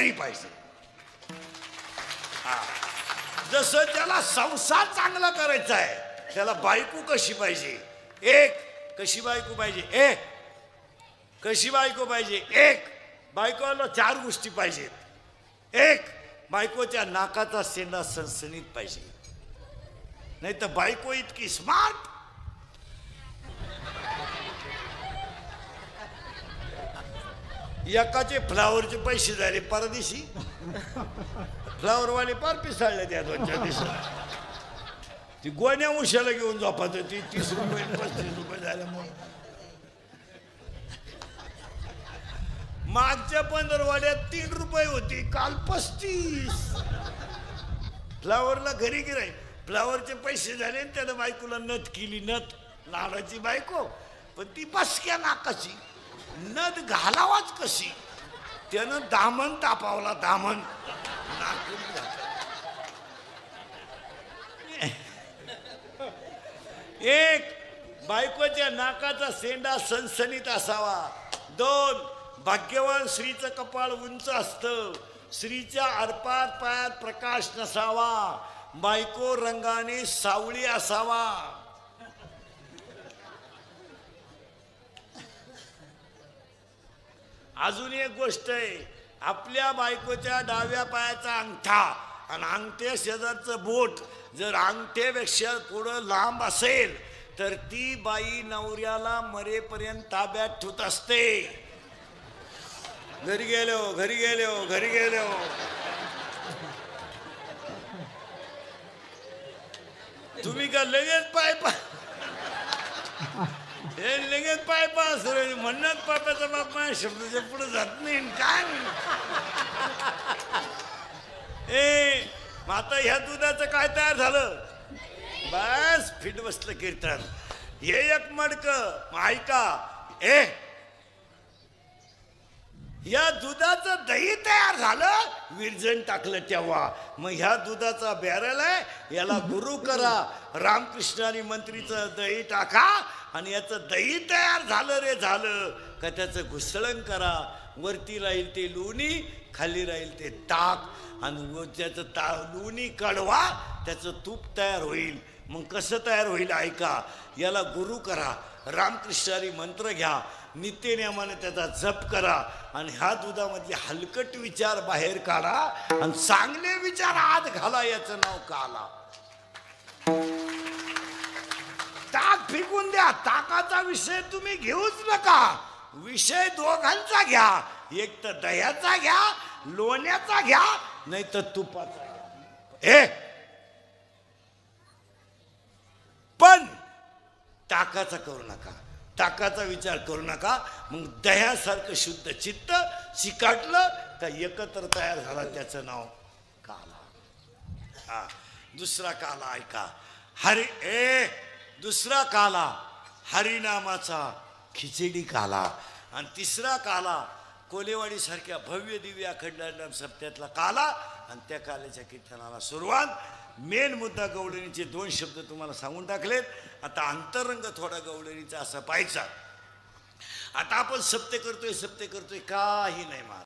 घरी पाहिजे. हा, जसं त्याला संसार चांगला करायचा आहे त्याला बायको कशी पाहिजे. एक कशी बायको पाहिजे. कशी बायको पाहिजे. एक बायकोला 4 गोष्टी पाहिजेत. एक बायकोच्या नाकाचा शेंडा सणसणीत पाहिजे. नाही तर बायको इतकी स्मार्ट एकाचे फ्लावरचे पैसे झाले परदेशी. फ्लावरवाले पार पिसाळले त्या 2-4 दिवसात. ती गोण्या उशाला घेऊन झोपात होती. 30 रुपये 35 रुपये झाल्यामुळे मागच्या 15 3 रुपये होती, काल 35. फ्लावरला घरी गिराय फ्लावरचे पैसे झाले. त्यानं बायकोला नथ केली. नथ लाडाची बायको पण ती बसक्या नाकाची. नथ घालावाच कशी. त्यानं दामन तापावला. दामन एक बायकोच्या नाकाचा शेंडा सणसणीत असावा. 2 भाग्यवान स्त्रीचं कपाळ उंच असतं. स्त्रीच्या अर्पात पायात प्रकाश नसावा. बायको रंगाने सावळी असावा. अजून एक गोष्ट आहे. आपल्या बायकोच्या डाव्या पायाचा अंगठा आणि अंगठ्या शेजारचं बोट जर अंगठ्यापेक्षा थोडं लांब असेल तर ती बाई नवऱ्याला मरेपर्यंत ताब्यात ठेवत असते. घरी गेलो तुम्ही का लगेच लगेच पाय म्हणत पाप्याचा बाप माझ्या शब्दाच्या पुढे जात नाही काय. आता ह्या दुधाचं काय तयार झालं. बस फिट बसलं कीर्तन. हे एक मडक ऐका. या दुधाचं दही तयार झालं. विरजण टाकलं तेव्हा. मग ह्या दुधाचा बॅरल आहे याला गुरु करा. रामकृष्णानी मंत्रीचं दही टाका आणि याचं दही तयार झालं रे झालं का त्याचं घुसळण करा. वरती राहील ते लोणी, खाली राहील ते ताक आणि त्याचं लोणी काढवा त्याचं तूप तयार होईल. मग कसं तयार होईल ऐका. याला गुरु करा. रामकृष्णारी मंत्र घ्या. नित्यनेमाने त्याचा जप करा आणि ह्या दुधामधले हलकट विचार बाहेर काढा आणि चांगले विचार आत घाला. याचं नाव काला. ताक फेकून द्या. ताकाचा विषय तुम्ही घेऊच नका. विषय दोघांचा घ्या. एक तर दह्याचा घ्या, लोण्याचा घ्या, नाही तर तुपाचा घ्या. पण ताकाचा करू नका. ताकाचा विचार करू नका. मग दह्यासारखं शुद्ध चित्त चिकाटलं का एकत्र तयार झाला त्याचं नाव काला. दुसरा काला ऐका. दुसरा काला हरिनामाचा खिचडी काला. आणि तिसरा काला कोलेवाडी सारख्या भव्य दिव्य अखंड सप्त्यातला काला. आणि त्या काल्याच्या कीर्तनाला सुरुवात. मेन मुद्दा गवळणीचे 2 शब्द तुम्हाला सांगून टाकलेत. आता अंतरंग थोडा गवळणीचा असा पाहायचा. आता आपण सप्ते करतोय काही नाही महाराज.